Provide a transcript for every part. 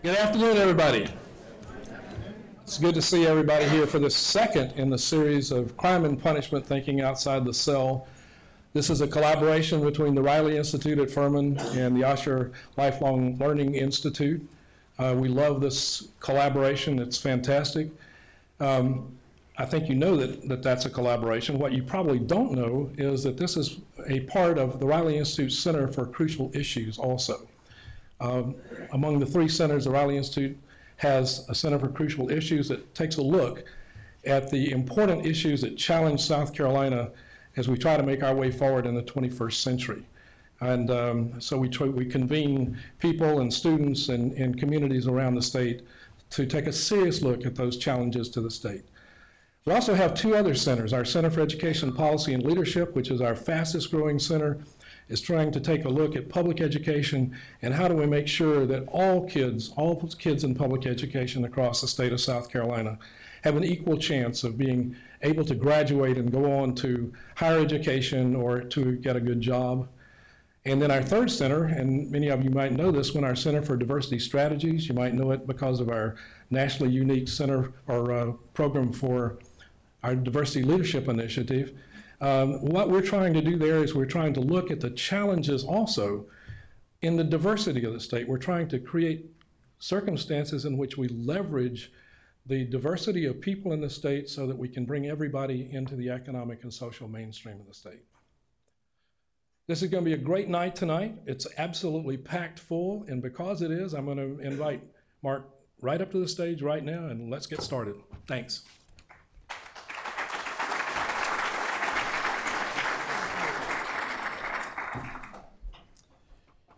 Good afternoon, everybody. It's good to see everybody here for the second in the series of Crime and Punishment Thinking Outside the Cell. This is a collaboration between the Riley Institute at Furman and the Osher Lifelong Learning Institute. We love this collaboration. It's fantastic. I think you know that that's a collaboration. What you probably don't know is that this is a part of the Riley Institute Center for Crucial Issues also. Among the three centers, the Riley Institute has a Center for Crucial Issues that takes a look at the important issues that challenge South Carolina as we try to make our way forward in the 21st century. And so we convene people and students and communities around the state to take a serious look at those challenges to the state. We also have two other centers. Our Center for Education Policy and Leadership, which is our fastest growing center, is trying to take a look at public education and how do we make sure that all kids in public education across the state of South Carolina have an equal chance of being able to graduate and go on to higher education or to get a good job. And then our third center, and many of you might know this one, our Center for Diversity Strategies. You might know it because of our nationally unique center or program for our Diversity Leadership Initiative. What we're trying to do there is we're trying to look at the challenges also in the diversity of the state. We're trying to create circumstances in which we leverage the diversity of people in the state so that we can bring everybody into the economic and social mainstream of the state. This is going to be a great night tonight. It's absolutely packed full, and because it is, I'm going to invite Mark right up to the stage right now, and let's get started. Thanks.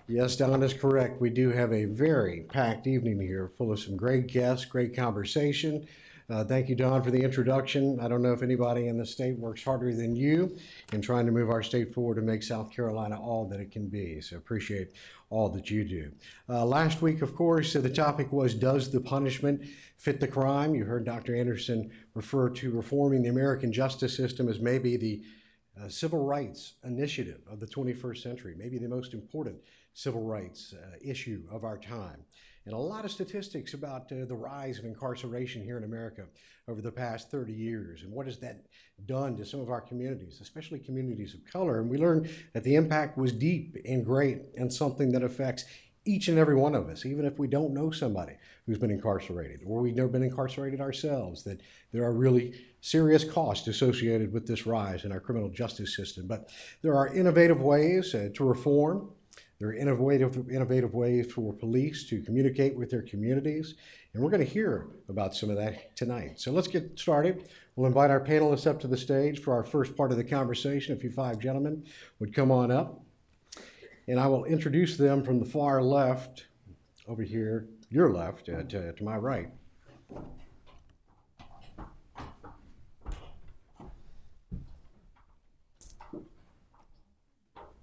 Yes, Don is correct. We do have a very packed evening here, full of some great guests, great conversation. Thank you, Don, for the introduction. I don't know if anybody in the state works harder than you in trying to move our state forward to make South Carolina all that it can be. So appreciate all that you do. Last week, of course, the topic was, does the punishment fit the crime? You heard Dr. Anderson refer to reforming the American justice system as maybe the civil rights initiative of the 21st century, maybe the most important civil rights issue of our time. And a lot of statistics about the rise of incarceration here in America over the past 30 years. And what has that done to some of our communities, especially communities of color? And we learned that the impact was deep and great and something that affects each and every one of us, even if we don't know somebody who's been incarcerated or we've never been incarcerated ourselves, that there are really serious costs associated with this rise in our criminal justice system. But there are innovative ways to reform. There are innovative ways for police to communicate with their communities, and we're going to hear about some of that tonight. So let's get started. We'll invite our panelists up to the stage for our first part of the conversation. If you five gentlemen would come on up, and I will introduce them from the far left, over here, your left, to my right.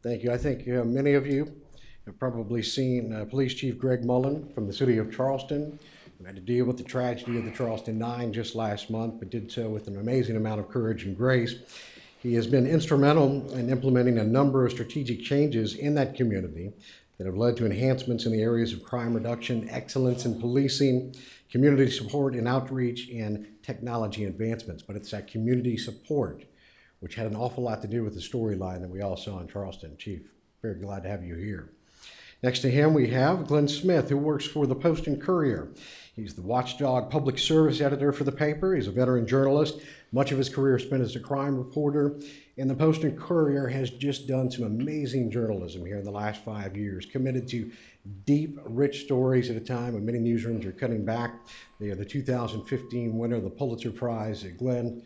Thank you. I think many of you have probably seen Police Chief Greg Mullen from the city of Charleston, who had to deal with the tragedy of the Charleston 9 just last month, but did so with an amazing amount of courage and grace. He has been instrumental in implementing a number of strategic changes in that community that have led to enhancements in the areas of crime reduction, excellence in policing, community support and outreach, and technology advancements. But it's that community support which had an awful lot to do with the storyline that we all saw in Charleston. Chief, very glad to have you here. Next to him, we have Glenn Smith, who works for the Post and Courier. He's the watchdog public service editor for the paper. He's a veteran journalist. Much of his career spent as a crime reporter. And the Post and Courier has just done some amazing journalism here in the last 5 years, committed to deep, rich stories at a time when many newsrooms are cutting back. They are the 2015 winner of the Pulitzer Prize. Glenn,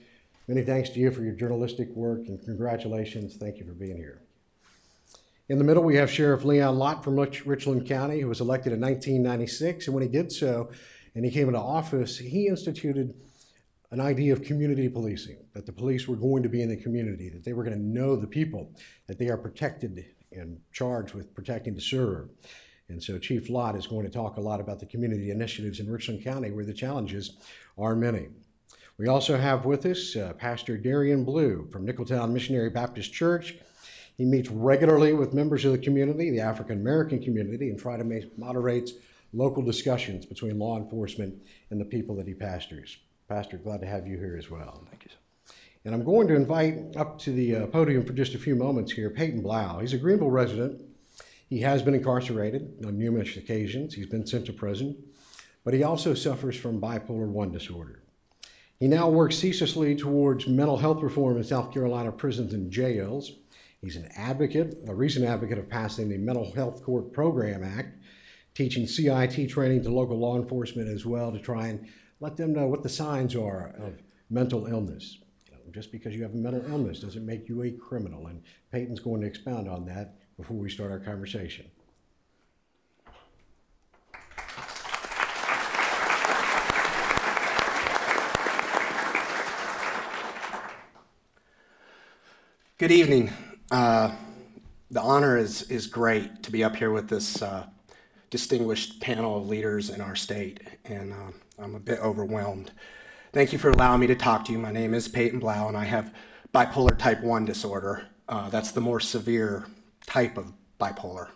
many thanks to you for your journalistic work, and congratulations. Thank you for being here. In the middle, we have Sheriff Leon Lott from Richland County, who was elected in 1996. And when he did so, and he came into office, he instituted an idea of community policing, that the police were going to be in the community, that they were going to know the people, that they are protected and charged with protecting to serve. And so Chief Lott is going to talk a lot about the community initiatives in Richland County, where the challenges are many. We also have with us Pastor Darian Blue from Nicholtown Missionary Baptist Church. He meets regularly with members of the community, the African American community, and moderates local discussions between law enforcement and the people that he pastors. Pastor, glad to have you here as well. Thank you, sir. And I'm going to invite up to the podium for just a few moments here Peyton Blau. He's a Greenville resident. He has been incarcerated on numerous occasions. He's been sent to prison, but he also suffers from bipolar I disorder. He now works ceaselessly towards mental health reform in South Carolina prisons and jails. He's an advocate, a recent advocate of passing the Mental Health Court Program Act, teaching CIT training to local law enforcement as well to try and let them know what the signs are of mental illness. Just because you have a mental illness doesn't make you a criminal. And Peyton's going to expound on that before we start our conversation. Good evening. The honor is great to be up here with this distinguished panel of leaders in our state, and I'm a bit overwhelmed. Thank you for allowing me to talk to you. My name is Peyton Blau, and I have bipolar type 1 disorder. That's the more severe type of bipolar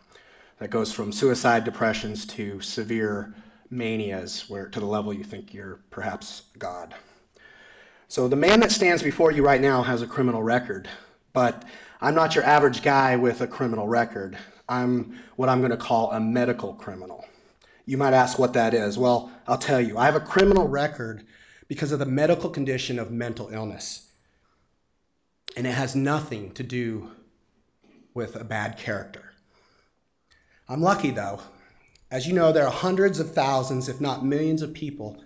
that goes from suicide depressions to severe manias, where to the level you think you're perhaps God. So the man that stands before you right now has a criminal record, but I'm not your average guy with a criminal record. I'm what I'm going to call a medical criminal. You might ask what that is. Well, I'll tell you. I have a criminal record because of the medical condition of mental illness. And it has nothing to do with a bad character. I'm lucky, though. As you know, there are hundreds of thousands, if not millions of people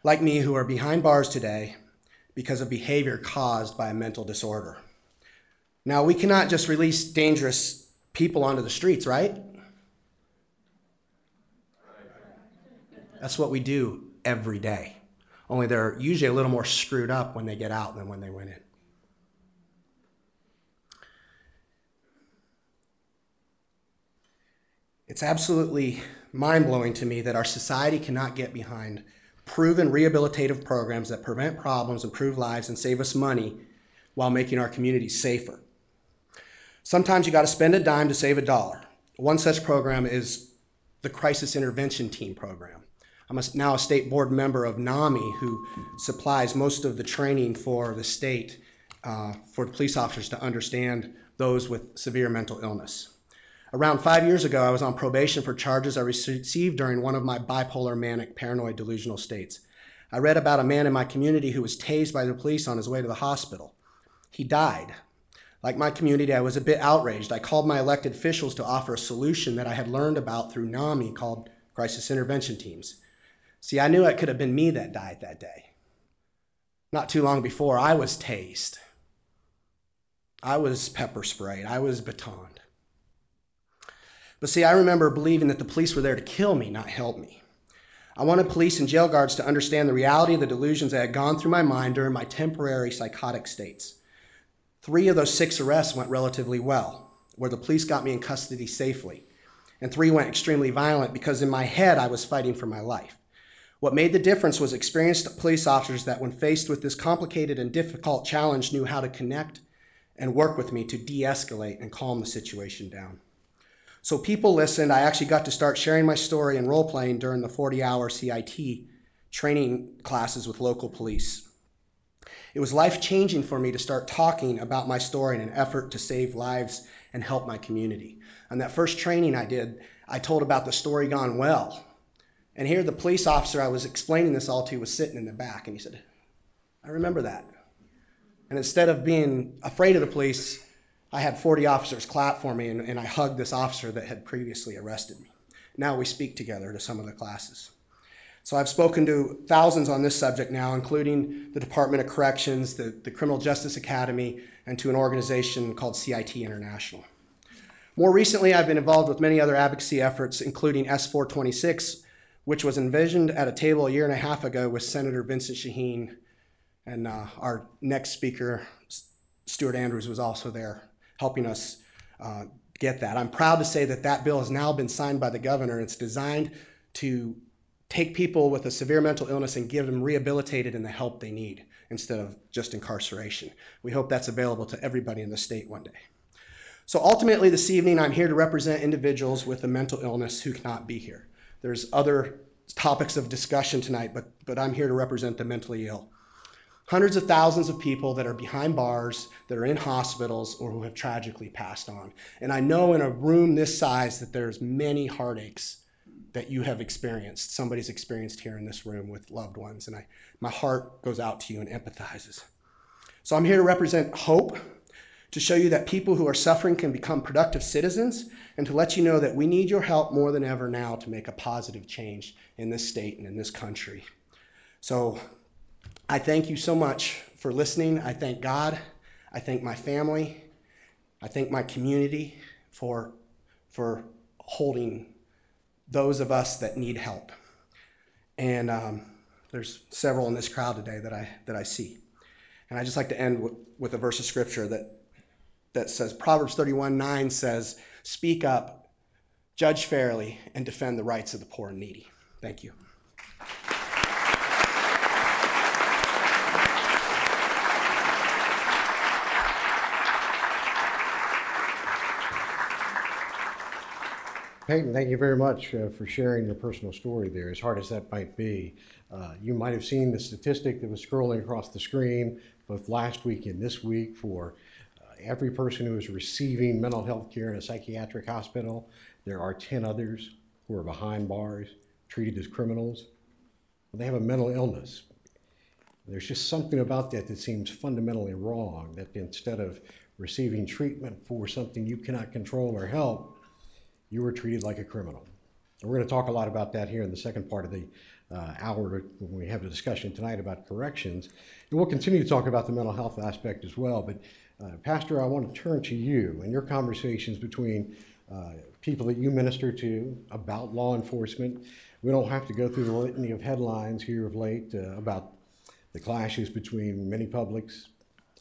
like me who are behind bars today because of behavior caused by a mental disorder. Now, we cannot just release dangerous people onto the streets, right? That's what we do every day. Only they're usually a little more screwed up when they get out than when they went in. It's absolutely mind-blowing to me that our society cannot get behind proven rehabilitative programs that prevent problems, improve lives, and save us money while making our communities safer. Sometimes you got to spend a dime to save a dollar. One such program is the Crisis Intervention Team program. I'm now a state board member of NAMI, who supplies most of the training for the state for the police officers to understand those with severe mental illness. Around 5 years ago, I was on probation for charges I received during one of my bipolar manic paranoid delusional states. I read about a man in my community who was tased by the police on his way to the hospital. He died. Like my community, I was a bit outraged. I called my elected officials to offer a solution that I had learned about through NAMI called Crisis Intervention Teams. See, I knew it could have been me that died that day. Not too long before, I was tased. I was pepper sprayed. I was batoned. But see, I remember believing that the police were there to kill me, not help me. I wanted police and jail guards to understand the reality of the delusions that had gone through my mind during my temporary psychotic states. 3 of those 6 arrests went relatively well, where the police got me in custody safely. And 3 went extremely violent because in my head, I was fighting for my life. What made the difference was experienced police officers that when faced with this complicated and difficult challenge knew how to connect and work with me to de-escalate and calm the situation down. So people listened. I actually got to start sharing my story and role-playing during the 40-hour CIT training classes with local police. It was life-changing for me to start talking about my story in an effort to save lives and help my community. On that first training I did, I told about the story gone well. And here the police officer I was explaining this all to was sitting in the back, and he said, I remember that. And instead of being afraid of the police, I had 40 officers clap for me, and I hugged this officer that had previously arrested me. Now we speak together to some of the classes. So I've spoken to thousands on this subject now, including the Department of Corrections, the Criminal Justice Academy, and to an organization called CIT International. More recently, I've been involved with many other advocacy efforts, including S426, which was envisioned at a table a year and a half ago with Senator Vincent Shaheen, and our next speaker, Stuart Andrews, was also there helping us get that. I'm proud to say that that bill has now been signed by the governor. It's designed to take people with a severe mental illness and give them rehabilitated and the help they need instead of just incarceration. We hope that's available to everybody in the state one day. So ultimately this evening, I'm here to represent individuals with a mental illness who cannot be here. There's other topics of discussion tonight, but I'm here to represent the mentally ill. Hundreds of thousands of people that are behind bars, that are in hospitals, or who have tragically passed on. And I know in a room this size that there's many heartaches that you have experienced, somebody's experienced here in this room with loved ones, and my heart goes out to you and empathizes. So I'm here to represent hope, to show you that people who are suffering can become productive citizens, and to let you know that we need your help more than ever now to make a positive change in this state and in this country. So I thank you so much for listening. I thank God. I thank my family. I thank my community for holding those of us that need help. And there's several in this crowd today that I see. And I just like to end with a verse of scripture that says, Proverbs 31:9 says, "Speak up, judge fairly, and defend the rights of the poor and needy." Thank you. Peyton, thank you very much for sharing your personal story there, as hard as that might be. You might have seen the statistic that was scrolling across the screen both last week and this week for every person who is receiving mental health care in a psychiatric hospital. There are 10 others who are behind bars, treated as criminals. They have a mental illness. There's just something about that seems fundamentally wrong, that instead of receiving treatment for something you cannot control or help, you were treated like a criminal. And we're going to talk a lot about that here in the second part of the hour when we have a discussion tonight about corrections. And we'll continue to talk about the mental health aspect as well. But Pastor, I want to turn to you and your conversations between people that you minister to about law enforcement. We don't have to go through the litany of headlines here of late about the clashes between many publics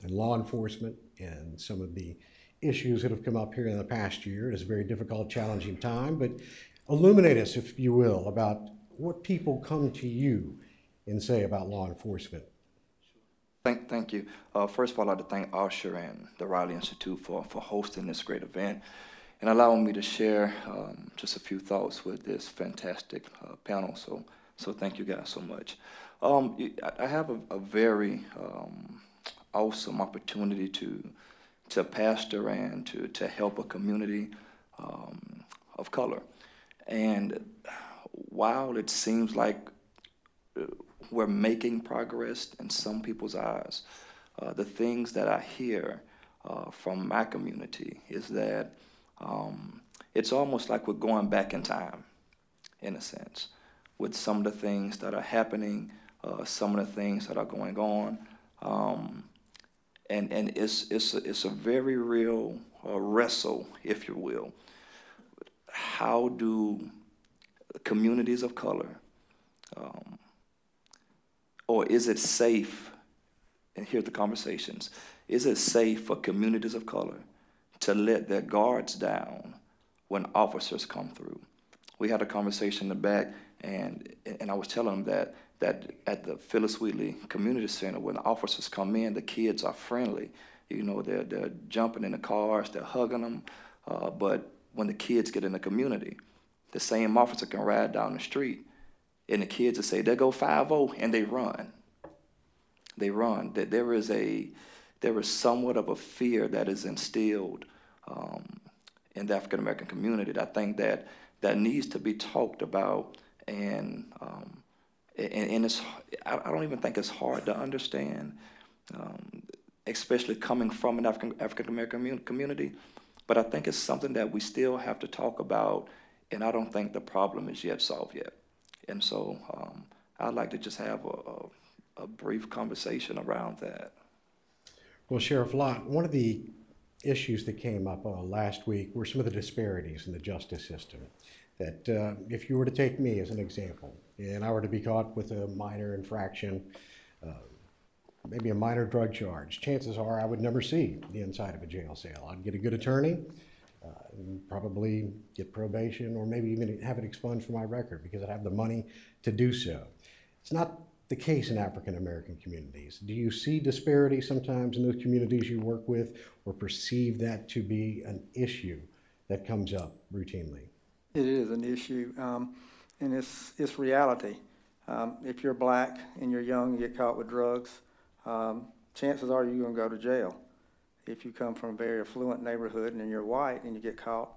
and law enforcement and some of the issues that have come up here in the past year. It is a very difficult, challenging time, but illuminate us, if you will, about what people come to you and say about law enforcement. Thank you. First of all, I'd like to thank Usher and the Riley Institute for hosting this great event and allowing me to share just a few thoughts with this fantastic panel. So thank you guys so much. I have a very awesome opportunity to pastor and to help a community of color. And while it seems like we're making progress in some people's eyes, the things that I hear from my community is that it's almost like we're going back in time, in a sense, with some of the things that are happening, some of the things that are going on. And it's a very real wrestle, if you will. How do communities of color, or is it safe, and here's the conversations, is it safe for communities of color to let their guards down when officers come through? We had a conversation in the back, and I was telling them that at the Phyllis Wheatley Community Center, when the officers come in, the kids are friendly. You know, they're jumping in the cars, they're hugging them. But when the kids get in the community, the same officer can ride down the street, and the kids will say, "There go 5-0," and they run. They run. There is somewhat of a fear that is instilled in the African American community that I think that needs to be talked about, and it's, I don't even think it's hard to understand, especially coming from an African American community. But I think it's something that we still have to talk about, and I don't think the problem is yet solved yet. And so I'd like to just have a brief conversation around that. Well, Sheriff Lott, one of the issues that came up last week were some of the disparities in the justice system. That if you were to take me as an example, and I were to be caught with a minor infraction, maybe a minor drug charge, chances are I would never see the inside of a jail cell. I'd get a good attorney, probably get probation, or maybe even have it expunged from my record because I'd have the money to do so. It's not the case in African American communities. Do you see disparity sometimes in those communities you work with, or perceive that to be an issue that comes up routinely? It is an issue. and it's reality. If you're black and you're young and get caught with drugs, chances are you're going to go to jail. If you come from a very affluent neighborhood and you're white and you get caught,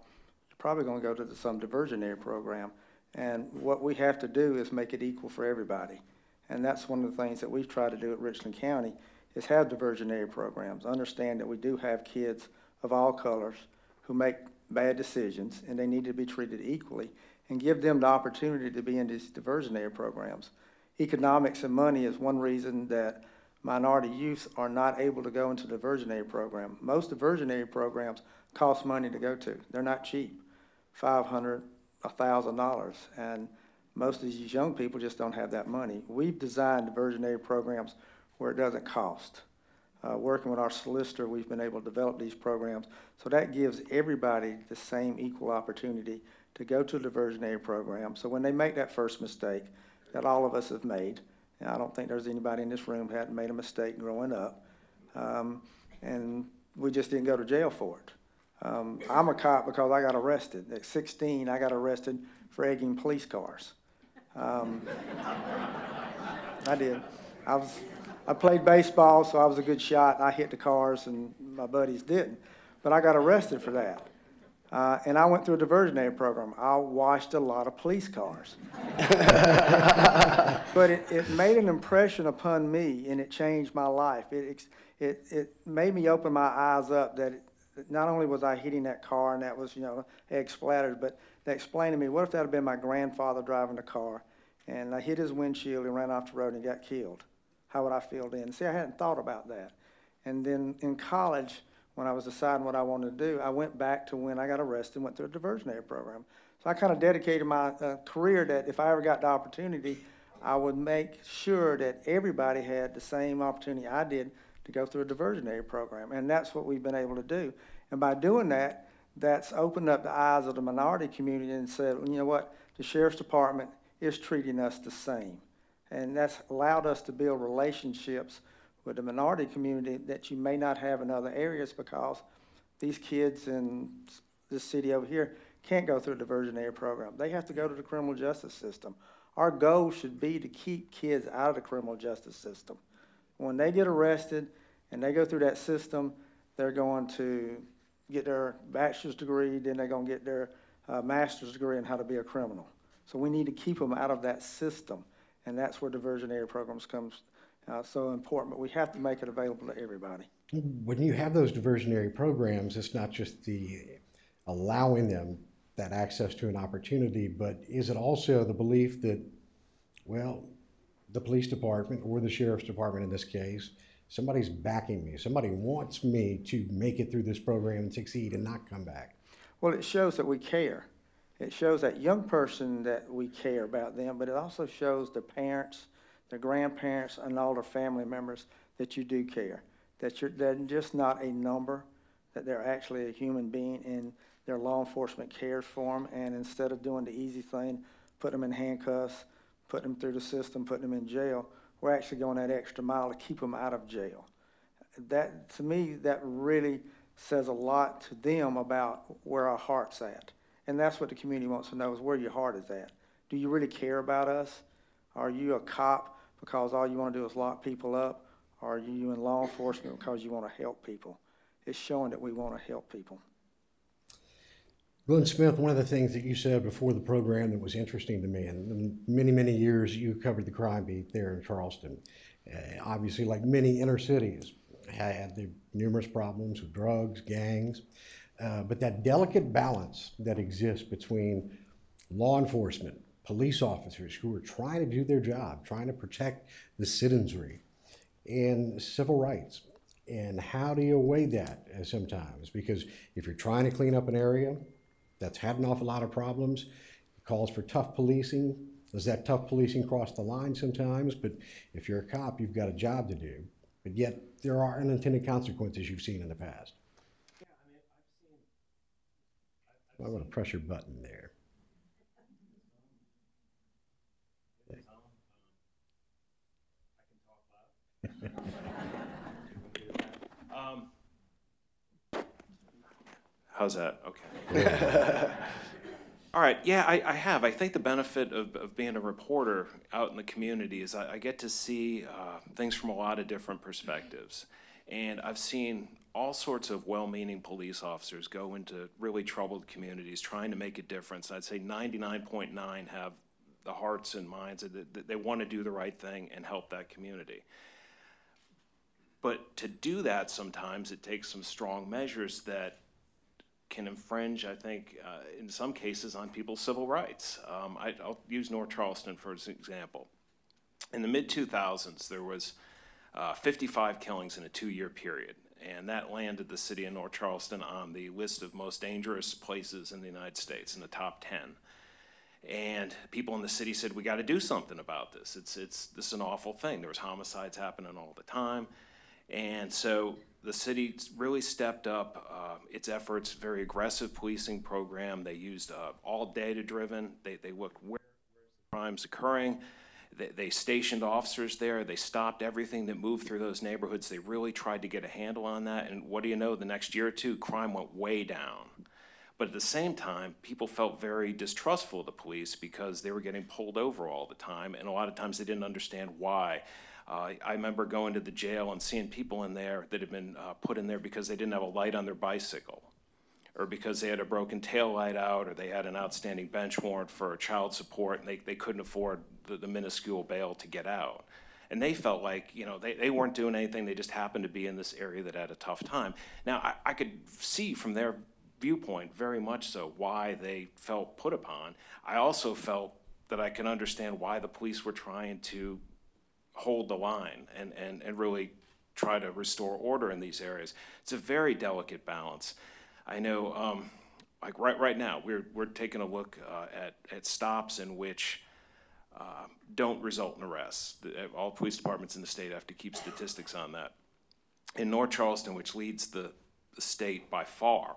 you're probably going to go to some diversionary program. And what we have to do is make it equal for everybody. And that's one of the things that we've tried to do at Richland County is have diversionary programs. Understand that we do have kids of all colors who make bad decisions and they need to be treated equally and give them the opportunity to be in these diversionary programs. Economics and money is one reason that minority youth are not able to go into the diversionary program. Most diversionary programs cost money to go to. They're not cheap, $500, $1,000, and most of these young people just don't have that money. We've designed diversionary programs where it doesn't cost. Working with our solicitor, we've been able to develop these programs, so that gives everybody the same equal opportunity to go to a diversionary program. So when they make that first mistake that all of us have made, and I don't think there's anybody in this room who hadn't made a mistake growing up, and we just didn't go to jail for it. I'm a cop because I got arrested. At 16, I got arrested for egging police cars. I did. I played baseball, so I was a good shot. I hit the cars, and my buddies didn't. But I got arrested for that. And I went through a diversionary program. I washed a lot of police cars. But it made an impression upon me, and it changed my life. It made me open my eyes up that not only was I hitting that car, and that was, egg splattered, but they explained to me, what if that had been my grandfather driving the car, and I hit his windshield and ran off the road and got killed? How would I feel then? See, I hadn't thought about that. And then in college, when I was deciding what I wanted to do, I went back to when I got arrested and went through a diversionary program. So I kind of dedicated my career that if I ever got the opportunity, I would make sure that everybody had the same opportunity I did to go through a diversionary program. And that's what we've been able to do. And by doing that, that's opened up the eyes of the minority community and said, well, you know what, the Sheriff's Department is treating us the same. And that's allowed us to build relationships with the minority community that you may not have in other areas because these kids in this city over here can't go through a diversionary program. They have to go to the criminal justice system. Our goal should be to keep kids out of the criminal justice system. When they get arrested and they go through that system, they're going to get their bachelor's degree, then they're going to get their master's degree in how to be a criminal. So we need to keep them out of that system. And that's where diversionary programs comes so important, but we have to make it available to everybody. When you have those diversionary programs, it's not just the allowing them that access to an opportunity, but is it also the belief that, well, the police department or the sheriff's department in this case, somebody's backing me, somebody wants me to make it through this program and succeed and not come back? Well, it shows that we care. It shows that young person that we care about them, but it also shows the parents, the grandparents, and all their family members that you do care, that they're just not a number, that they're actually a human being, and their law enforcement cares for them. And instead of doing the easy thing, put them in handcuffs, put them through the system, put them in jail, we're actually going that extra mile to keep them out of jail. That, to me, that really says a lot to them about where our heart's at. And that's what the community wants to know, is where your heart is at. Do you really care about us? Are you a cop because all you want to do is lock people up? Or are you in law enforcement because you want to help people? It's showing that we want to help people. Glenn Smith, one of the things that you said before the program that was interesting to me, and many, many years you covered the crime beat there in Charleston. Obviously, like many inner cities, had the numerous problems with drugs, gangs, but that delicate balance that exists between law enforcement, police officers who are trying to do their job, trying to protect the citizenry, and civil rights. And how do you weigh that sometimes? Because if you're trying to clean up an area that's had an awful lot of problems, it calls for tough policing. Does that tough policing cross the line sometimes? But if you're a cop, you've got a job to do. But yet there are unintended consequences you've seen in the past. Yeah, I mean, I'm going to press your button there. How's that? Okay. All right, yeah, I have. I think the benefit of being a reporter out in the community is I get to see things from a lot of different perspectives. And I've seen all sorts of well-meaning police officers go into really troubled communities trying to make a difference. I'd say 99.9 have the hearts and minds that they want to do the right thing and help that community. But to do that, sometimes it takes some strong measures that can infringe, I think, in some cases, on people's civil rights. I'll use North Charleston for an example. In the mid-2000s, there was 55 killings in a 2-year period, and that landed the city of North Charleston on the list of most dangerous places in the United States, in the top 10. And people in the city said, we got to do something about this. This is an awful thing. There was homicides happening all the time. And so the city really stepped up its efforts, very aggressive policing program. They used all data-driven. They looked where crimes occurring. They stationed officers there. They stopped everything that moved through those neighborhoods. They really tried to get a handle on that. And what do you know, the next year or two, crime went way down. But at the same time, people felt very distrustful of the police because they were getting pulled over all the time, and a lot of times they didn't understand why. I remember going to the jail and seeing people in there that had been put in there because they didn't have a light on their bicycle, or because they had a broken tail light out, or they had an outstanding bench warrant for child support, and they couldn't afford the minuscule bail to get out. And they felt like, you know, they weren't doing anything, they just happened to be in this area that had a tough time. Now, I could see from their viewpoint very much so why they felt put upon. I also felt that I can understand why the police were trying to hold the line and really try to restore order in these areas. It's a very delicate balance. I know, like right now, we're taking a look at stops in which don't result in arrests. All police departments in the state have to keep statistics on that. In North Charleston, which leads the state by far,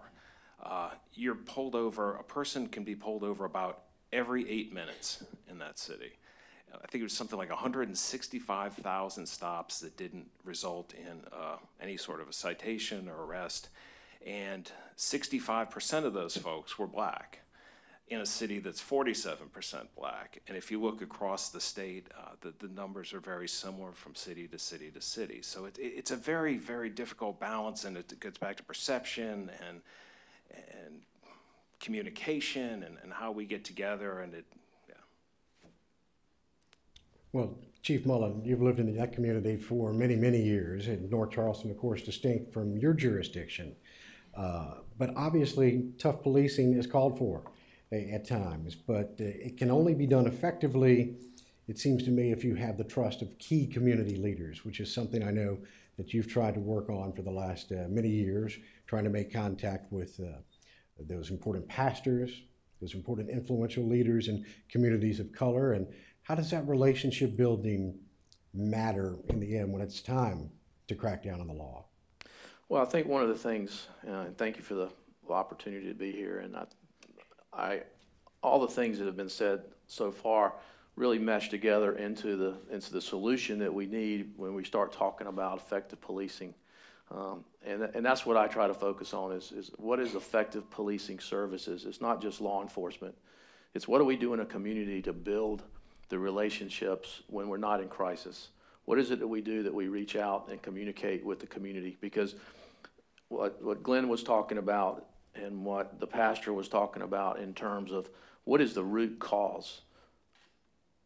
you're pulled over, a person can be pulled over about every 8 minutes in that city. I think it was something like 165,000 stops that didn't result in any sort of a citation or arrest, and 65% of those folks were black in a city that's 47% black. And if you look across the state, the numbers are very similar from city to city to city. So it's a very, very difficult balance, and it gets back to perception and communication and how we get together, and it. Well, Chief Mullen, you've lived in that community for many, many years, and North Charleston, of course, distinct from your jurisdiction. But obviously, tough policing is called for at times, but it can only be done effectively, it seems to me, if you have the trust of key community leaders, which is something I know that you've tried to work on for the last many years, trying to make contact with those important pastors, those important influential leaders in communities of color. And how does that relationship building matter in the end when it's time to crack down on the law? Well, I think one of the things, and thank you for the opportunity to be here, and all the things that have been said so far really mesh together into the solution that we need when we start talking about effective policing. And that's what I try to focus on is what is effective policing services. It's not just law enforcement. It's what do we do in a community to build the relationships when we're not in crisis. What is it that we do that we reach out and communicate with the community? Because what Glenn was talking about and what the pastor was talking about in terms of what is the root cause.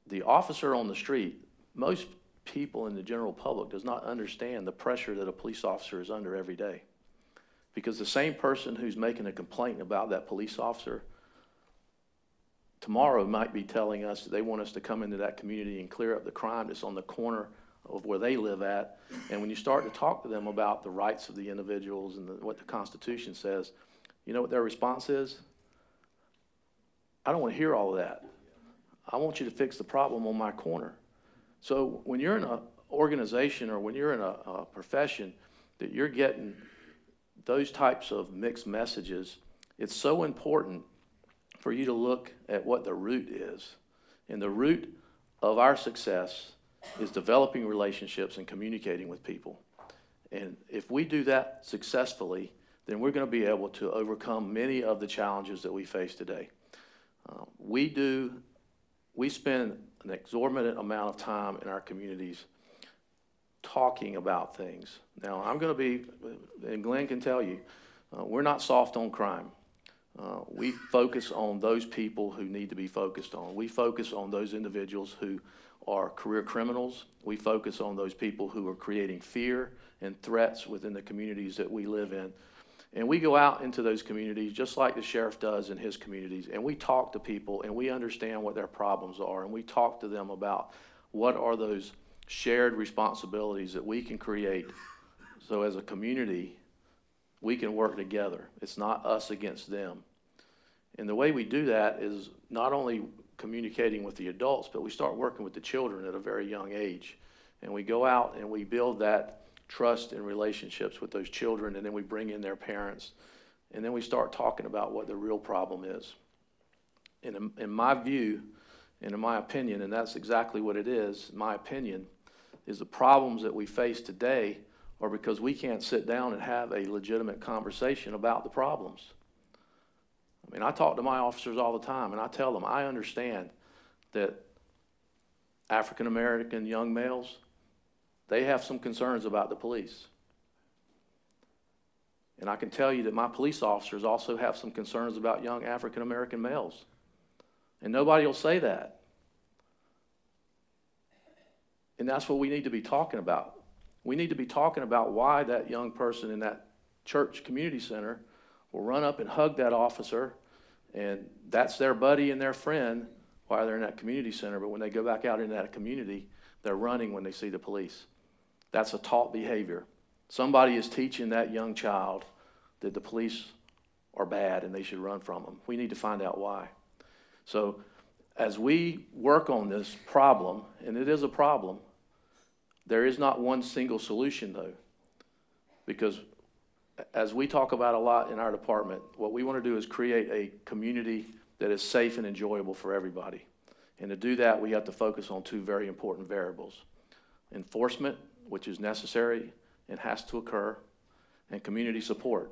The officer on the street, most people in the general public does not understand the pressure that a police officer is under every day. Because the same person who's making a complaint about that police officer tomorrow might be telling us that they want us to come into that community and clear up the crime that's on the corner of where they live at. And when you start to talk to them about the rights of the individuals and what the Constitution says, you know what their response is? I don't want to hear all of that. I want you to fix the problem on my corner. So when you're in an organization or when you're in a profession that you're getting those types of mixed messages, it's so important for you to look at what the root is. And the root of our success is developing relationships and communicating with people. And if we do that successfully, then we're going to be able to overcome many of the challenges that we face today. We spend an exorbitant amount of time in our communities talking about things. Now, I'm going to be, and Glenn can tell you, we're not soft on crime. We focus on those people who need to be focused on. We focus on those individuals who are career criminals. We focus on those people who are creating fear and threats within the communities that we live in. And we go out into those communities just like the sheriff does in his communities, and we talk to people and we understand what their problems are, and we talk to them about what are those shared responsibilities that we can create so as a community we can work together. It's not us against them. And the way we do that is not only communicating with the adults, but we start working with the children at a very young age. And we go out and we build that trust and relationships with those children, and then we bring in their parents, and then we start talking about what the real problem is. And in my view, and in my opinion, and that's exactly what it is, my opinion, is the problems that we face today are because we can't sit down and have a legitimate conversation about the problems. I mean, I talk to my officers all the time, and I tell them, I understand that African-American young males, they have some concerns about the police. And I can tell you that my police officers also have some concerns about young African-American males. And nobody will say that. And that's what we need to be talking about. We need to be talking about why that young person in that church community center will run up and hug that officer, and that's their buddy and their friend while they're in that community center, but when they go back out into that community, they're running when they see the police. That's a taught behavior. Somebody is teaching that young child that the police are bad and they should run from them. We need to find out why. So as we work on this problem, and it is a problem, there is not one single solution though, because as we talk about a lot in our department, what we want to do is create a community that is safe and enjoyable for everybody. And to do that, we have to focus on two very important variables: enforcement, which is necessary and has to occur, and community support.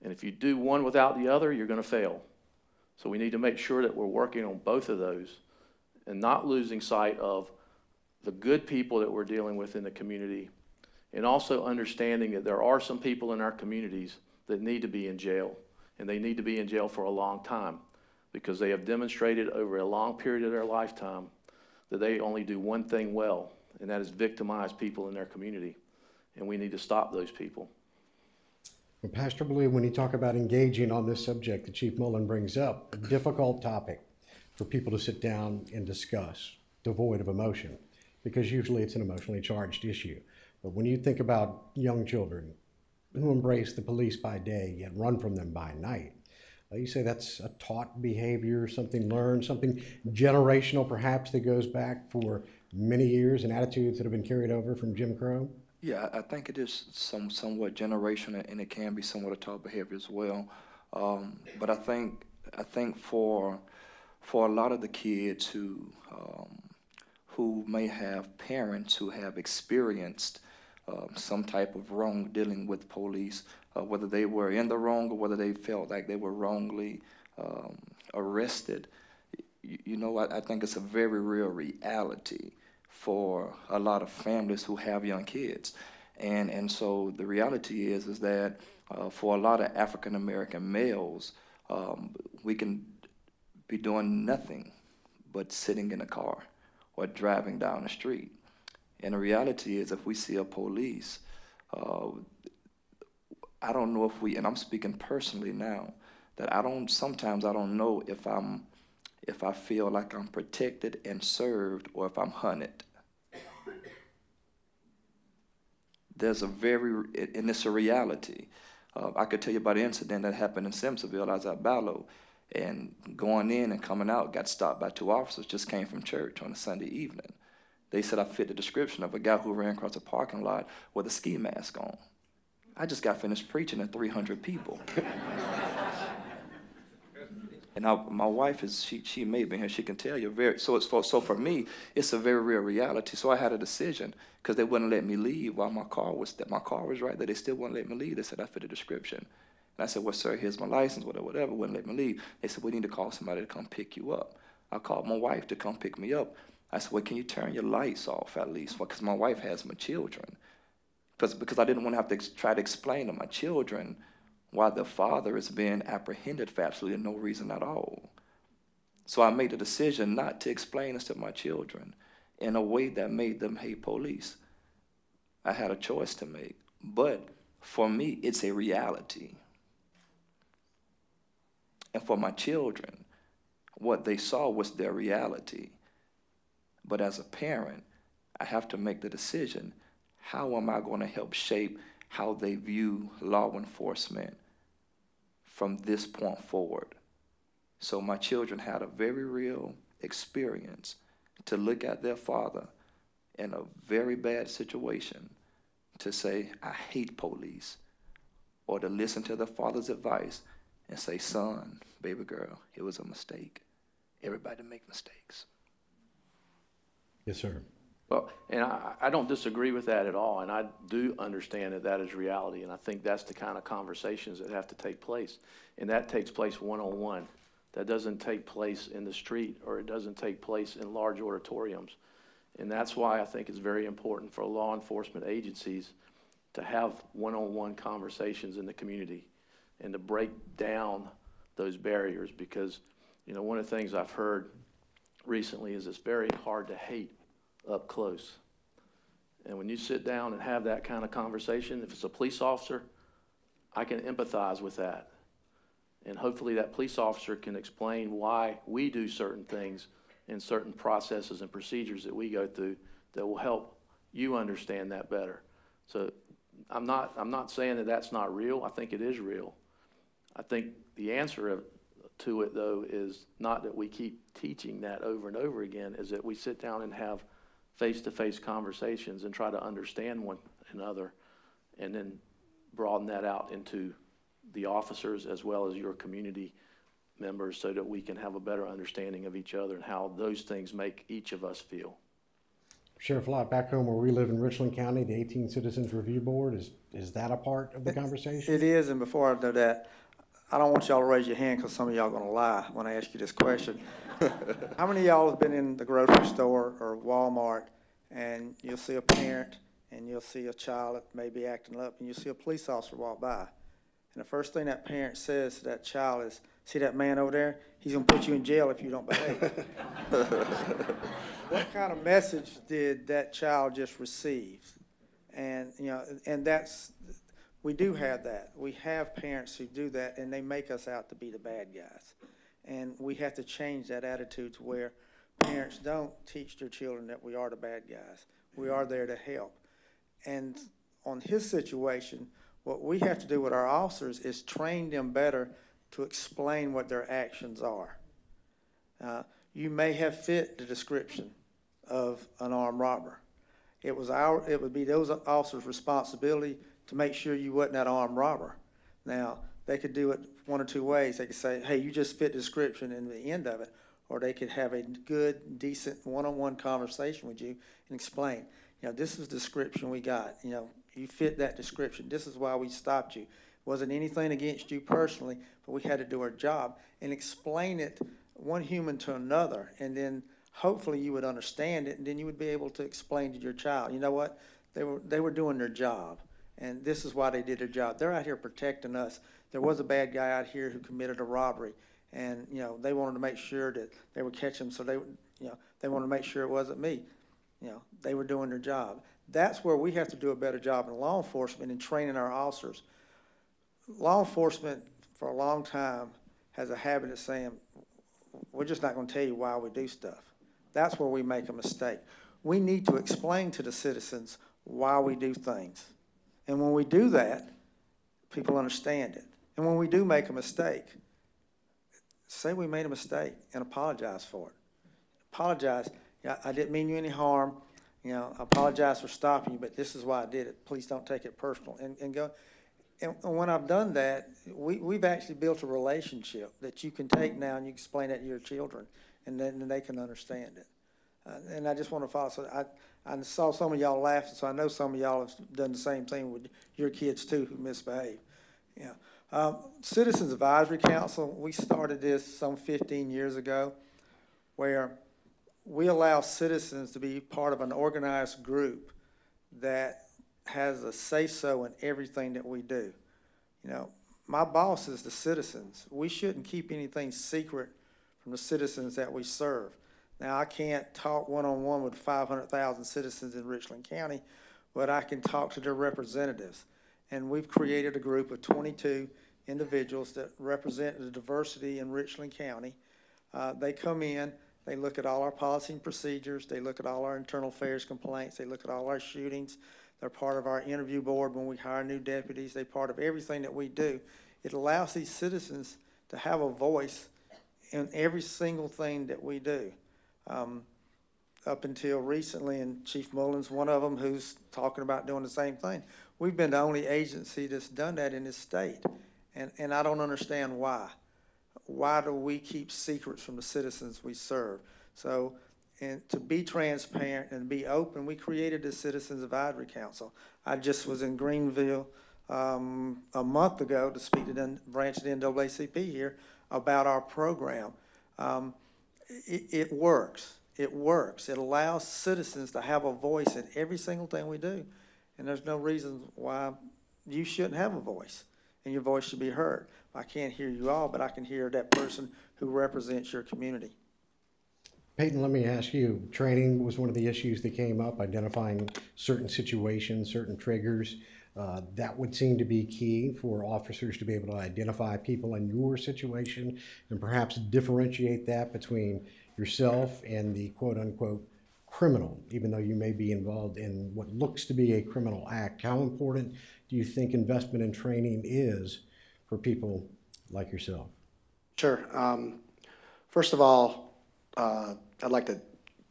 And if you do one without the other, you're going to fail. So we need to make sure that we're working on both of those and not losing sight of the good people that we're dealing with in the community, and also understanding that there are some people in our communities that need to be in jail, and they need to be in jail for a long time because they have demonstrated over a long period of their lifetime that they only do one thing well, and that is victimize people in their community, and we need to stop those people. Well, Pastor Blue, when you talk about engaging on this subject that Chief Mullen brings up, a difficult topic for people to sit down and discuss, devoid of emotion, because usually it's an emotionally charged issue. But when you think about young children who embrace the police by day yet run from them by night, you say that's a taught behavior, something learned, something generational perhaps that goes back for many years, and attitudes that have been carried over from Jim Crow? Yeah, I think it is somewhat generational, and it can be somewhat a taught behavior as well. But I think for a lot of the kids who may have parents who have experienced some type of wrong dealing with police, whether they were in the wrong or whether they felt like they were wrongly arrested, I think it's a very real reality for a lot of families who have young kids. And so the reality is that for a lot of African American males, we can be doing nothing but sitting in a car or driving down the street. And the reality is, if we see a police, I don't know if we, and I'm speaking personally now, that sometimes I don't know if I feel like I'm protected and served or if I'm hunted. And it's a reality. I could tell you about an incident that happened in Simpsonville. I was at Ballo, and going in and coming out, got stopped by two officers, just came from church on a Sunday evening. They said I fit the description of a guy who ran across a parking lot with a ski mask on. I just got finished preaching to 300 people. And my wife she may be here, she can tell you so for me, it's a very real reality. So I had a decision, because they wouldn't let me leave while my car was right there. They still wouldn't let me leave. They said I fit the description. And I said, well, sir, here's my license, whatever, whatever, wouldn't let me leave. They said, we need to call somebody to come pick you up. I called my wife to come pick me up. I said, well, can you turn your lights off at least? Because my wife has my children. Because I didn't want to have to try to explain to my children why their father is being apprehended for absolutely no reason at all. So I made the decision not to explain this to my children in a way that made them hate police. I had a choice to make. But for me, it's a reality. And for my children, what they saw was their reality. But as a parent, I have to make the decision, how am I going to help shape how they view law enforcement from this point forward? So my children had a very real experience to look at their father in a very bad situation to say, I hate police, or to listen to their father's advice and say, son, baby girl, it was a mistake. Everybody make mistakes. Yes, sir. Well, and I don't disagree with that at all, and I do understand that that is reality, and I think that's the kind of conversations that have to take place, and that takes place one-on-one. That doesn't take place in the street, or it doesn't take place in large auditoriums, and that's why I think it's very important for law enforcement agencies to have one-on-one conversations in the community and to break down those barriers, because, you know, one of the things I've heard recently is it's very hard to hate up close. And when you sit down and have that kind of conversation, if it's a police officer, I can empathize with that. And hopefully that police officer can explain why we do certain things and certain processes and procedures that we go through that will help you understand that better. So I'm not saying that that's not real. I think it is real. I think the answer to it, though, is not that we keep teaching that over and over again, is that we sit down and have face-to-face conversations and try to understand one another, and then broaden that out into the officers as well as your community members, so that we can have a better understanding of each other and how those things make each of us feel. Sheriff Lott, back home where we live in Richland County, the 18 Citizens Review Board, is that a part of the conversation? It is, and before I do that, I don't want y'all to raise your hand because some of y'all are going to lie when I ask you this question. How many of y'all have been in the grocery store or Walmart and you'll see a parent and you'll see a child that may be acting up and you'll see a police officer walk by? And the first thing that parent says to that child is, see that man over there? He's going to put you in jail if you don't behave. What kind of message did that child just receive? And, you know, and that's, we do have that. We have parents who do that, and they make us out to be the bad guys. And we have to change that attitude to where parents don't teach their children that we are the bad guys. We are there to help. And on his situation, what we have to do with our officers is train them better to explain what their actions are. You may have fit the description of an armed robber. It would be those officers' responsibility to make sure you wasn't that armed robber. Now, they could do it one or two ways. They could say, hey, you just fit the description in the end of it, or they could have a good, decent one-on-one conversation with you and explain, you know, this is the description we got. You know, you fit that description. This is why we stopped you. It wasn't anything against you personally, but we had to do our job and explain it one human to another, and then hopefully you would understand it, and then you would be able to explain to your child, you know what, they were doing their job, and this is why they did their job. They're out here protecting us. There was a bad guy out here who committed a robbery, and you know they wanted to make sure that they would catch him, so they wanted to make sure it wasn't me. You know, they were doing their job. That's where we have to do a better job in law enforcement and training our officers. Law enforcement for a long time has a habit of saying, we're just not going to tell you why we do stuff. That's where we make a mistake. We need to explain to the citizens why we do things. And when we do that, people understand it. And when we do make a mistake, say we made a mistake and apologize for it. Apologize. Yeah, I didn't mean you any harm. You know, I apologize for stopping you, but this is why I did it. Please don't take it personal. And go. And when I've done that, we've actually built a relationship that you can take now and you explain it to your children, and then they can understand it. And I just want to follow. So I saw some of y'all laughing, so I know some of y'all have done the same thing with your kids too who misbehave. Yeah. Citizens Advisory Council, we started this some 15 years ago, where we allow citizens to be part of an organized group that has a say-so in everything that we do. You know, my boss is the citizens. We shouldn't keep anything secret from the citizens that we serve. Now, I can't talk one-on-one with 500,000 citizens in Richland County, but I can talk to their representatives. And we've created a group of 22 individuals that represent the diversity in Richland County. They come in, they look at all our policy and procedures, they look at all our internal affairs complaints, they look at all our shootings. They're part of our interview board when we hire new deputies. They're part of everything that we do. It allows these citizens to have a voice in every single thing that we do. Up until recently, and Chief Mullen's one of them who's talking about doing the same thing. We've been the only agency that's done that in this state, and I don't understand why. Why do we keep secrets from the citizens we serve? So, and to be transparent and be open, we created the Citizens Advisory Council. I just was in Greenville a month ago to speak to the branch of the NAACP here about our program. It works. It works. It allows citizens to have a voice in every single thing we do. And there's no reason why you shouldn't have a voice, and your voice should be heard. I can't hear you all, but I can hear that person who represents your community. Peyton, let me ask you, training was one of the issues that came up, identifying certain situations, certain triggers. That would seem to be key for officers to be able to identify people in your situation and perhaps differentiate that between yourself and the quote-unquote criminal, even though you may be involved in what looks to be a criminal act. How important do you think investment in training is for people like yourself? Sure. First of all, I'd like to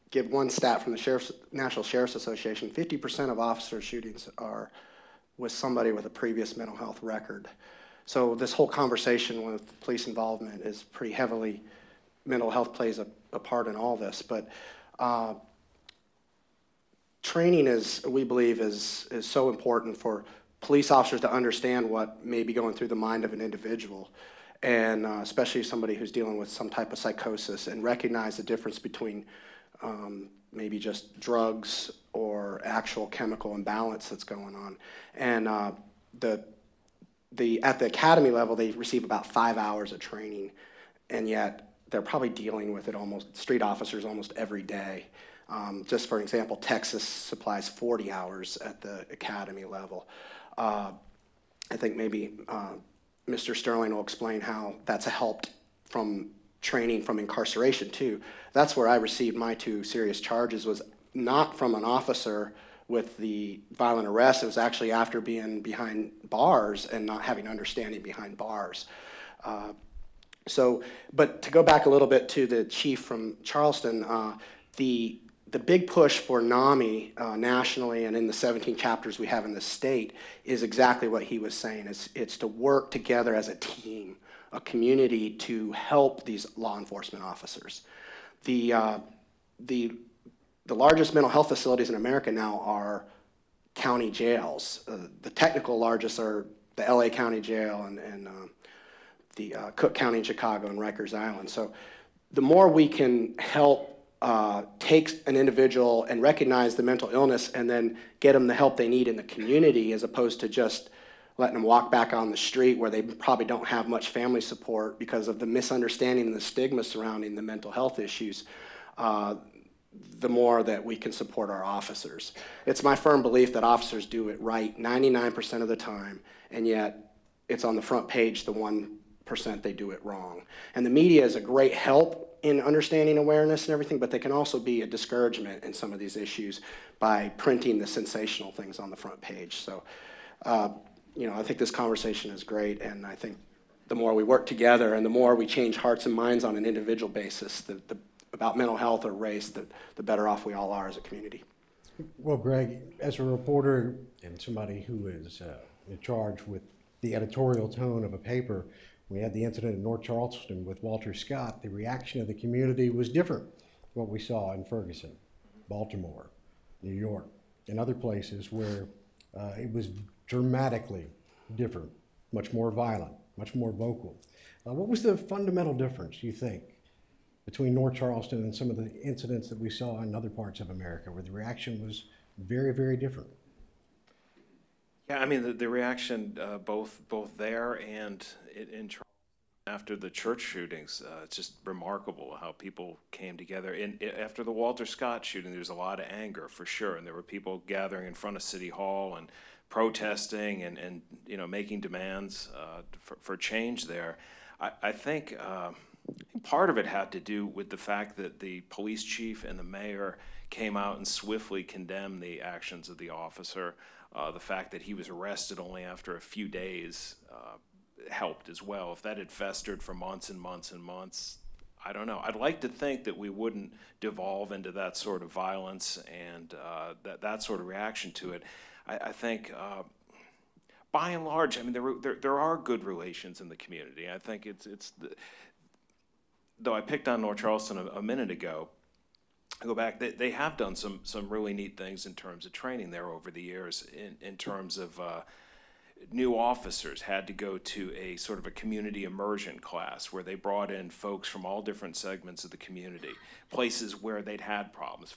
give one stat from the National Sheriff's Association. 50% of officer shootings are with somebody with a previous mental health record. So this whole conversation with police involvement is pretty heavily, mental health plays a part in all this. But training we believe is so important for police officers to understand what may be going through the mind of an individual, and especially somebody who's dealing with some type of psychosis, and recognize the difference between maybe just drugs or actual chemical imbalance that's going on. And at the academy level, they receive about 5 hours of training, and yet they're probably dealing with it street officers almost every day. Just for example, Texas supplies 40 hours at the academy level. I think maybe Mr. Sterling will explain how that's helped from training from incarceration too. That's where I received my 2 serious charges, was not from an officer with the violent arrest. It was actually after being behind bars and not having understanding behind bars. But to go back a little bit to the chief from Charleston, the big push for NAMI nationally and in the 17 chapters we have in the state is exactly what he was saying. It's to work together as a team, a community, to help these law enforcement officers. The largest mental health facilities in America now are county jails. The technical largest are the LA County Jail and the Cook County in Chicago and Rikers Island. So the more we can help take an individual and recognize the mental illness and then get them the help they need in the community, as opposed to just letting them walk back on the street where they probably don't have much family support because of the misunderstanding and the stigma surrounding the mental health issues, the more that we can support our officers. It's my firm belief that officers do it right 99% of the time, and yet it's on the front page the 1% they do it wrong. And the media is a great help in understanding awareness and everything, but they can also be a discouragement in some of these issues by printing the sensational things on the front page. So, I think this conversation is great, and I think the more we work together and the more we change hearts and minds on an individual basis about mental health or race, the better off we all are as a community. Well, Greg, as a reporter and somebody who is in charge with the editorial tone of a paper, we had the incident in North Charleston with Walter Scott. The reaction of the community was different from what we saw in Ferguson, Baltimore, New York, and other places where it was dramatically different, much more violent, much more vocal. What was the fundamental difference, you think, between North Charleston and some of the incidents that we saw in other parts of America where the reaction was very, very different? Yeah, I mean, the reaction both there and in Charleston after the church shootings, it's just remarkable how people came together. After the Walter Scott shooting, there was a lot of anger for sure, and there were people gathering in front of City Hall and protesting and you know, making demands for change there. I think part of it had to do with the fact that the police chief and the mayor came out and swiftly condemned the actions of the officer. The fact that he was arrested only after a few days helped as well. If that had festered for months and months and months, I don't know. I'd like to think that we wouldn't devolve into that sort of violence and that sort of reaction to it. I think, by and large, I mean, there are good relations in the community. I think though I picked on North Charleston a minute ago, I go back, they have done some really neat things in terms of training there over the years, in terms of new officers had to go to a sort of a community immersion class where they brought in folks from all different segments of the community, places where they'd had problems,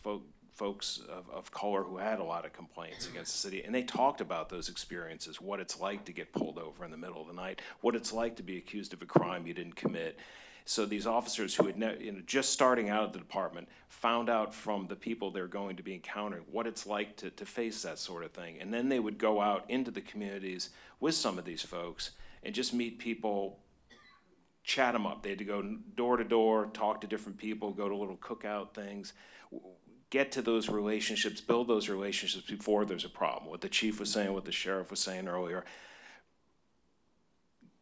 folks of color who had a lot of complaints against the city, and they talked about those experiences, what it's like to get pulled over in the middle of the night, what it's like to be accused of a crime you didn't commit. So these officers who had just starting out at the department found out from the people they're going to be encountering what it's like to face that sort of thing. And then they would go out into the communities with some of these folks and just meet people, chat them up. They had to go door to door, talk to different people, go to little cookout things, get to those relationships, build those relationships before there's a problem. What the chief was saying, what the sheriff was saying earlier.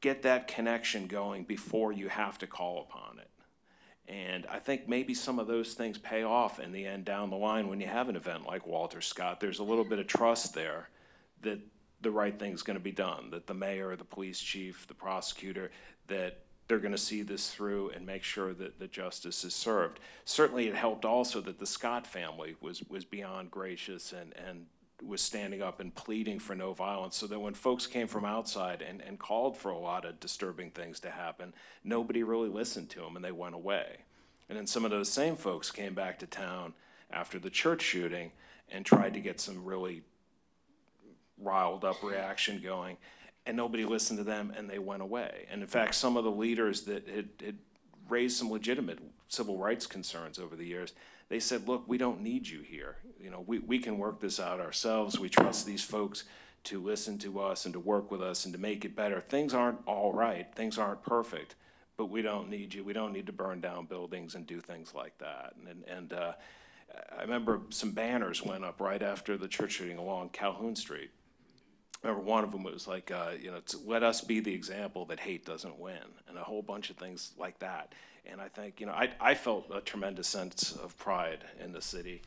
Get that connection going before you have to call upon it. And I think maybe some of those things pay off in the end down the line when you have an event like Walter Scott. There's a little bit of trust there that the right thing's going to be done, that the mayor, the police chief, the prosecutor, that they're going to see this through and make sure that the justice is served. Certainly it helped also that the Scott family was beyond gracious and was standing up and pleading for no violence, so that when folks came from outside and called for a lot of disturbing things to happen, nobody really listened to them and they went away. And then some of those same folks came back to town after the church shooting and tried to get some really riled up reaction going, and nobody listened to them and they went away. And in fact, some of the leaders that had raised some legitimate civil rights concerns over the years, they said, look, we don't need you here. You know, we can work this out ourselves. We trust these folks to listen to us and to work with us and to make it better. Things aren't all right. Things aren't perfect, but we don't need you. We don't need to burn down buildings and do things like that. And I remember some banners went up right after the church shooting along Calhoun Street. I remember one of them was like, you know, let us be the example that hate doesn't win, and a whole bunch of things like that. And I think, you know, I felt a tremendous sense of pride in the city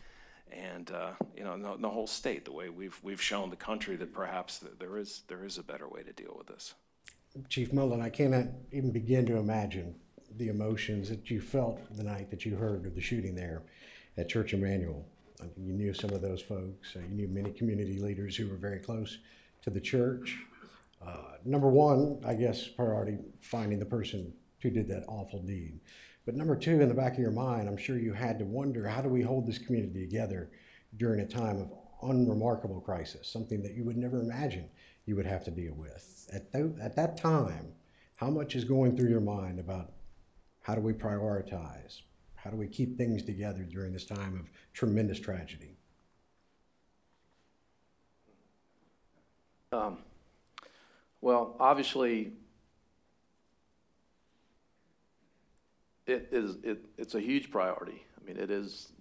and, you know, in the whole state, the way we've shown the country that perhaps there is a better way to deal with this. Chief Mullen, I cannot even begin to imagine the emotions that you felt the night that you heard of the shooting there at Church Emmanuel. You knew some of those folks. You knew many community leaders who were very close to the church. Number one, I guess, priority, finding the person who did that awful deed. But number two, in the back of your mind, I'm sure you had to wonder, how do we hold this community together during a time of unremarkable crisis, something that you would never imagine you would have to deal with. At that time, how much is going through your mind about how do we prioritize? How do we keep things together during this time of tremendous tragedy? Well, obviously, it's a huge priority. I mean, it is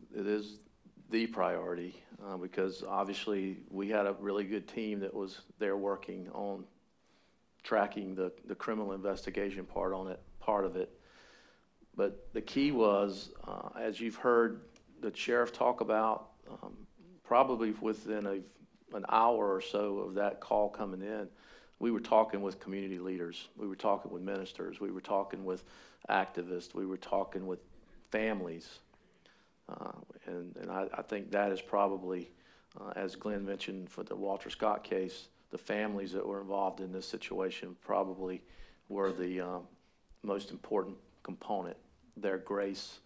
the priority because obviously we had a really good team that was there working on tracking the criminal investigation part of it. But the key was, as you've heard the sheriff talk about, probably within an hour or so of that call coming in, we were talking with community leaders. We were talking with ministers. We were talking with activists. We were talking with families. And I think that is probably, as Glenn mentioned for the Walter Scott case, the families that were involved in this situation probably were the most important component. Their grace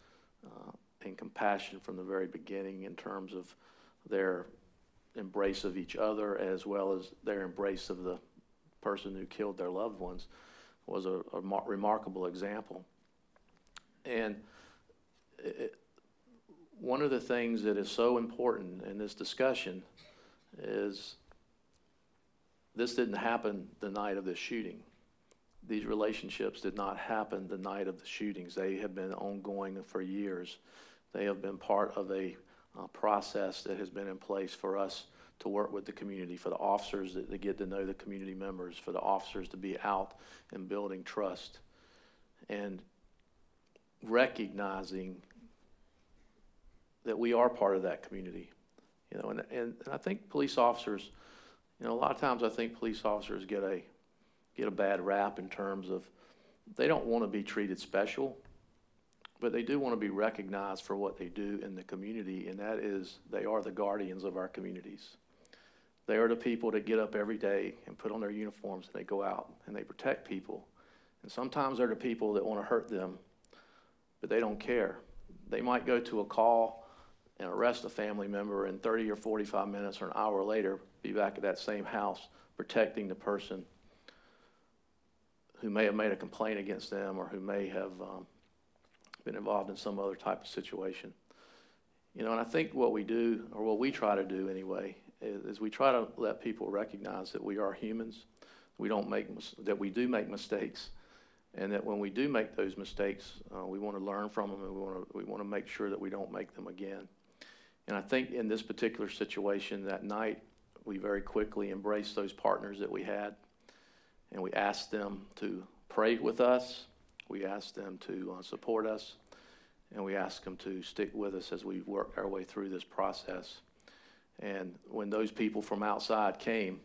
and compassion from the very beginning in terms of their embrace of each other as well as their embrace of the person who killed their loved ones was a remarkable example. And one of the things that is so important in this discussion is this didn't happen the night of the shooting. These relationships did not happen the night of the shootings. They have been ongoing for years. They have been part of a process that has been in place for us to work with the community, for the officers to get to know the community members, for the officers to be out and building trust and recognizing that we are part of that community. You know, and I think police officers, you know, a lot of times I think police officers get a bad rap in terms of they don't want to be treated special, but they do want to be recognized for what they do in the community, and that is they are the guardians of our communities. They are the people that get up every day and put on their uniforms and they go out and they protect people. And sometimes they're the people that want to hurt them, but they don't care. They might go to a call and arrest a family member and 30 or 45 minutes or an hour later be back at that same house protecting the person who may have made a complaint against them or who may have been involved in some other type of situation. You know, and I think what we do, or what we try to do anyway, is we try to let people recognize that we are humans, that we do make mistakes, and that when we do make those mistakes, we want to learn from them, and we want to make sure that we don't make them again. And I think in this particular situation that night, we very quickly embraced those partners that we had, and we asked them to pray with us, we asked them to support us, and we asked them to stick with us as we work our way through this process. And when those people from outside came,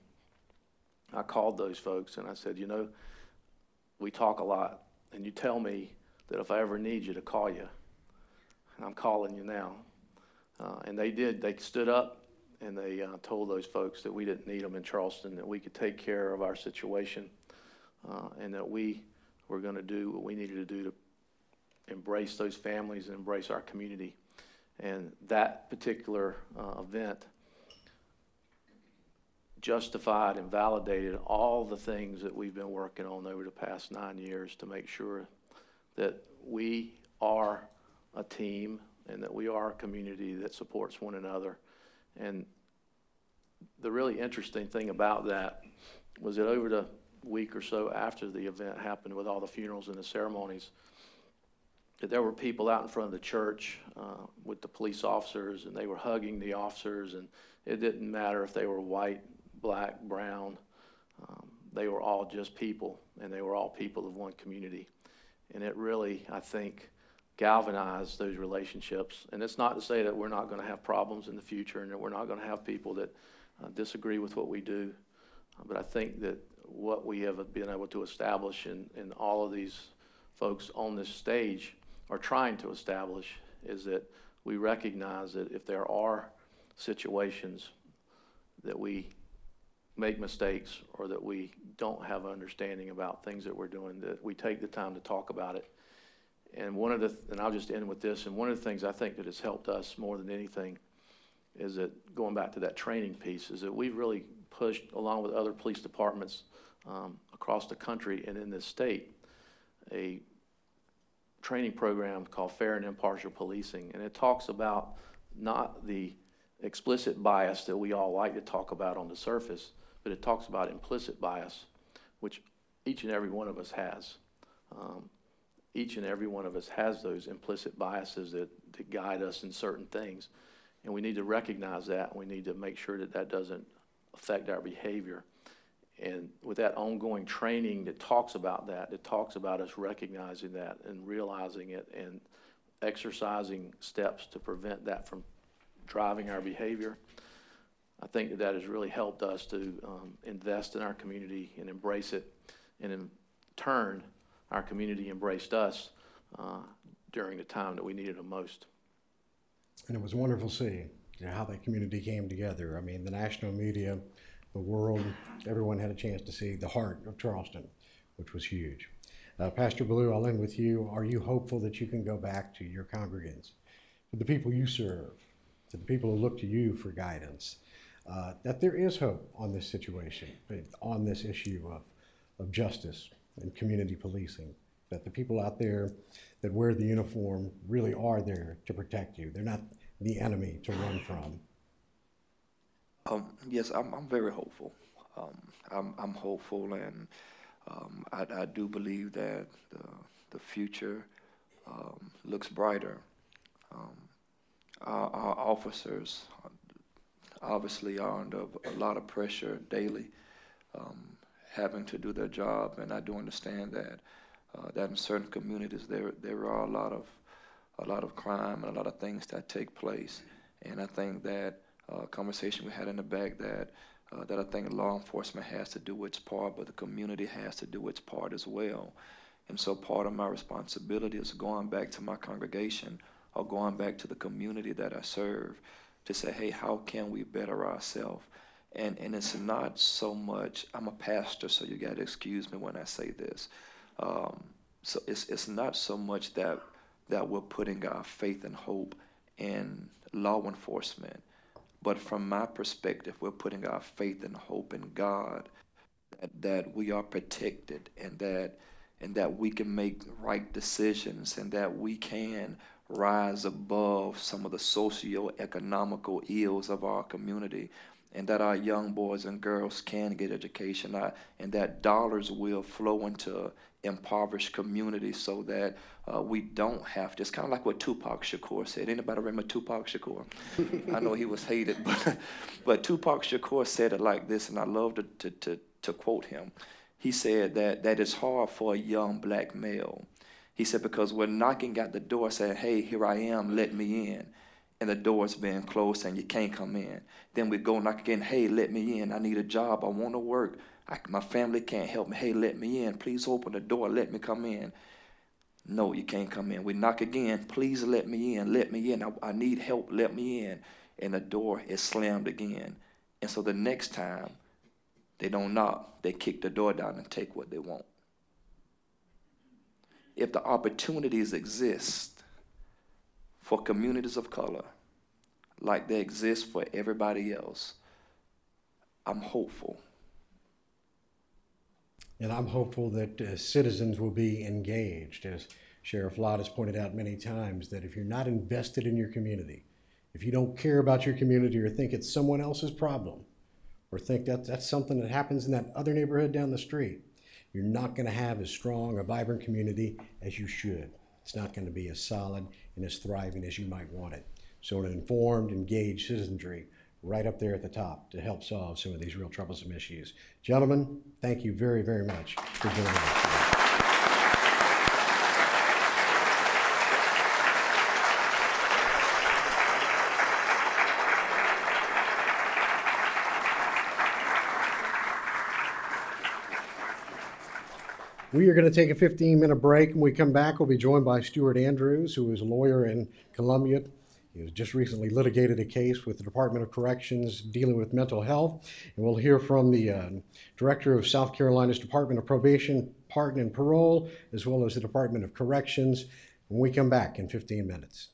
I called those folks and I said, you know, we talk a lot, and you tell me that if I ever need you to call you, and I'm calling you now. And they did. They stood up and they told those folks that we didn't need them in Charleston, that we could take care of our situation, and that we were going to do what we needed to do to embrace those families and embrace our community. And that particular event justified and validated all the things that we've been working on over the past 9 years to make sure that we are a team and that we are a community that supports one another. And the really interesting thing about that was that over the week or so after the event happened, with all the funerals and the ceremonies, that there were people out in front of the church with the police officers, and they were hugging the officers, and it didn't matter if they were white, black, brown. They were all just people, and they were all people of one community. And it really, I think, galvanized those relationships. And it's not to say that we're not going to have problems in the future and that we're not going to have people that disagree with what we do. But I think that what we have been able to establish in all of these folks on this stage are trying to establish is that we recognize that if there are situations that we make mistakes or that we don't have understanding about things that we're doing, that we take the time to talk about it. And and I'll just end with this, and one of the things I think that has helped us more than anything is that, going back to that training piece, is that we've really pushed, along with other police departments across the country and in this state, a training program called Fair and Impartial Policing. And it talks about not the explicit bias that we all like to talk about on the surface, but it talks about implicit bias, which each and every one of us has. Each and every one of us has those implicit biases that guide us in certain things. And we need to recognize that, and we need to make sure that that doesn't affect our behavior. And with that ongoing training that talks about that, it talks about us recognizing that and realizing it and exercising steps to prevent that from driving our behavior. I think that that has really helped us to invest in our community and embrace it. And in turn, our community embraced us during the time that we needed them most. And it was wonderful seeing how that community came together. I mean, the national media, the world, everyone had a chance to see the heart of Charleston which was huge. Pastor Ballou, I'll end with you. Are you hopeful that you can go back to your congregants, to the people you serve, to the people who look to you for guidance, that there is hope on this situation, on this issue of justice and community policing, that the people out there that wear the uniform really are there to protect you? They're not the enemy to run from. Yes, I'm very hopeful. I'm hopeful, and I do believe that the future looks brighter. Our officers obviously are under a lot of pressure daily, having to do their job, and I do understand that in certain communities there are a lot of crime and a lot of things that take place, and I think that conversation we had in the back that I think law enforcement has to do its part, but the community has to do its part as well. And so part of my responsibility is going back to my congregation or going back to the community that I serve to say, hey, how can we better ourselves? And it's not so much, I'm a pastor, so you got to excuse me when I say this. So it's not so much that we're putting our faith and hope in law enforcement, but from my perspective, we're putting our faith and hope in God, that we are protected, and that we can make right decisions, and that we can rise above some of the socio-economical ills of our community, and that our young boys and girls can get education, and that dollars will flow into impoverished communities so that we don't have to. It's kind of like what Tupac Shakur said. Anybody remember Tupac Shakur? I know he was hated, but Tupac Shakur said it like this, and I love to quote him. He said that it's hard for a young black male. He said, because we're knocking at the door saying, hey, here I am, let me in. And the door's being closed and you can't come in. Then we go knock again, hey, let me in. I need a job. I want to work. My family can't help me. Hey, let me in. Please open the door. Let me come in. No, you can't come in. We knock again. Please let me in. Let me in. I need help. Let me in. And the door is slammed again. And so the next time they don't knock, they kick the door down and take what they want. If the opportunities exist for communities of color like they exist for everybody else, I'm hopeful. And I'm hopeful that citizens will be engaged, as Sheriff Lott has pointed out many times, that if you're not invested in your community, if you don't care about your community or think it's someone else's problem, or think that that's something that happens in that other neighborhood down the street, you're not going to have as strong a vibrant community as you should. It's not going to be as solid and as thriving as you might want it. So an informed, engaged citizenry right up there at the top to help solve some of these real troublesome issues. Gentlemen, thank you very, very much for joining us today. We are going to take a 15-minute break. When we come back, we'll be joined by Stuart Andrews, who is a lawyer in Columbia. He has just recently litigated a case with the Department of Corrections dealing with mental health. And we'll hear from the director of South Carolina's Department of Probation, Pardon, and Parole, as well as the Department of Corrections when we come back in 15 minutes.